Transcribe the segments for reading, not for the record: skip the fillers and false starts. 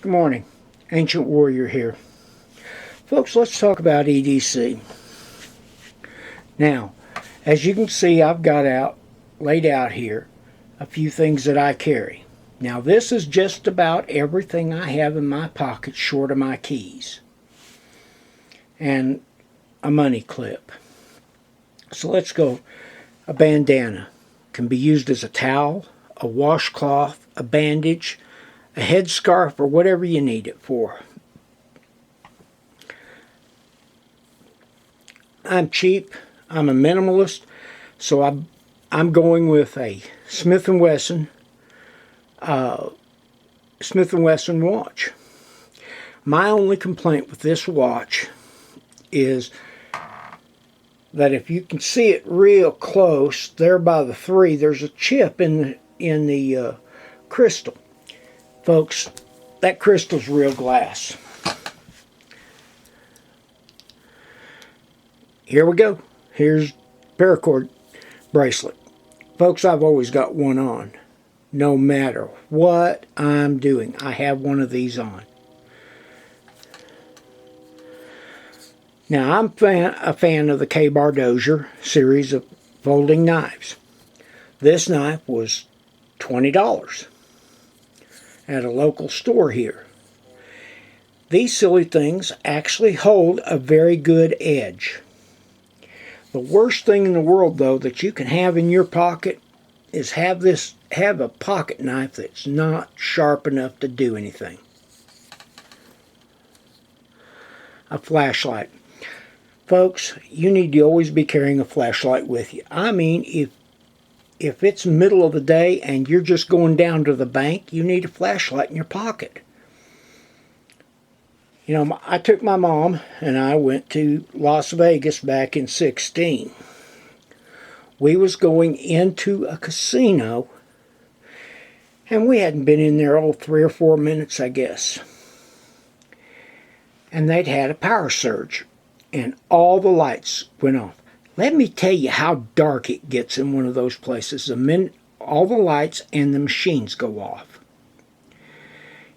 Good morning. Ancient Warrior here. Folks, let's talk about EDC. Now, as you can see, I've got laid out here a few things that I carry. Now, this is just about everything I have in my pocket short of my keys and a money clip. So let's go. A bandana can be used as a towel, a washcloth, a bandage, a headscarf, or whatever you need it for. I'm cheap. I'm a minimalist, so I'm going with a Smith & Wesson watch. My only complaint with this watch is that if you can see it real close, there by the 3, there's a chip in the crystal. Folks, that crystal's real glass. Here we go. Here's paracord bracelet. Folks, I've always got one on. No matter what I'm doing, I have one of these on. Now, I'm a fan of the K-Bar Dozier series of folding knives. This knife was $20 at a local store here. These silly things actually hold a very good edge. The worst thing in the world, though, that you can have in your pocket is have a pocket knife that's not sharp enough to do anything. A flashlight. Folks, you need to always be carrying a flashlight with you. I mean, if it's middle of the day and you're just going down to the bank, you need a flashlight in your pocket. You know, I took my mom and I went to Las Vegas back in '16. We was going into a casino, and we hadn't been in there 3 or 4 minutes, I guess. And they'd had a power surge, and all the lights went off. Let me tell you how dark it gets in one of those places. The minute all the lights and the machines go off,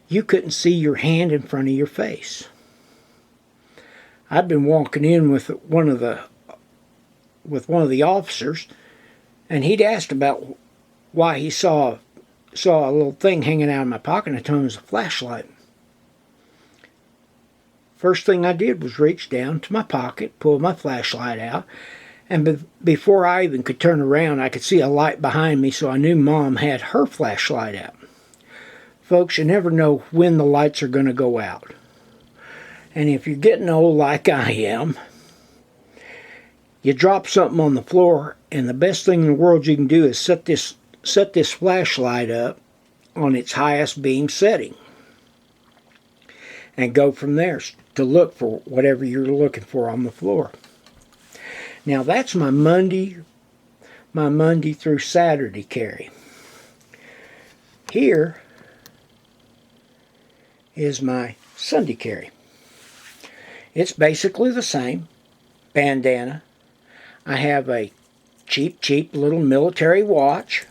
you couldn't see your hand in front of your face. I'd been walking in with one of the officers, and he'd asked about why he saw a little thing hanging out of my pocket, and I told him it was a flashlight. First thing I did was reach down to my pocket, pull my flashlight out, and before I even could turn around, I could see a light behind me, so I knew Mom had her flashlight out. Folks, you never know when the lights are going to go out. And if you're getting old like I am, you drop something on the floor, and the best thing in the world you can do is set this flashlight up on its highest beam setting and go from there to look for whatever you're looking for on the floor. Now, that's my Monday through Saturday carry. Here is my Sunday carry. It's basically the same. Bandana. I have a cheap little military watch.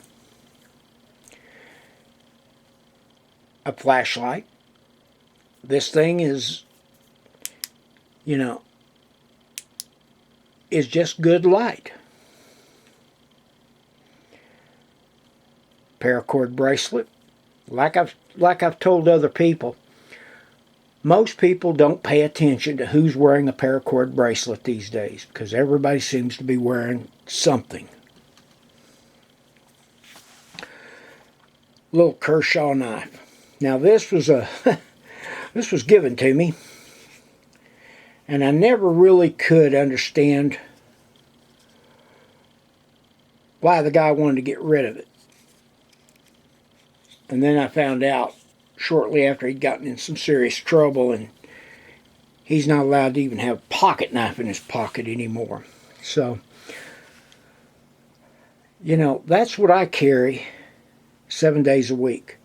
A flashlight. This thing is, is just good light. Paracord bracelet. Like I've told other people, most people don't pay attention to who's wearing a paracord bracelet these days because everybody seems to be wearing something. Little Kershaw knife. Now this was given to me, and I never really could understand why the guy wanted to get rid of it. And then I found out shortly after he'd gotten in some serious trouble, and he's not allowed to even have a pocket knife in his pocket anymore. So, that's what I carry 7 days a week.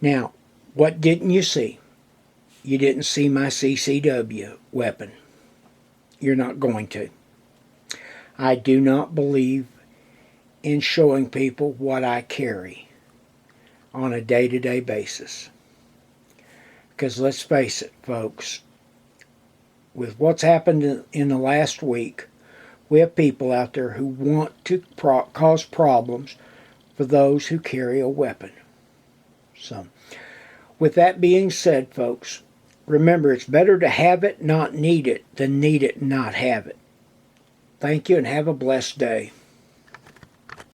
Now, what didn't you see? You didn't see my CCW weapon. You're not going to. I do not believe in showing people what I carry on a day-to-day basis. Because let's face it, folks, with what's happened in the last week, we have people out there who want to cause problems for those who carry a weapon. So, with that being said, folks, remember it's better to have it, not need it, than need it, not have it. Thank you and have a blessed day.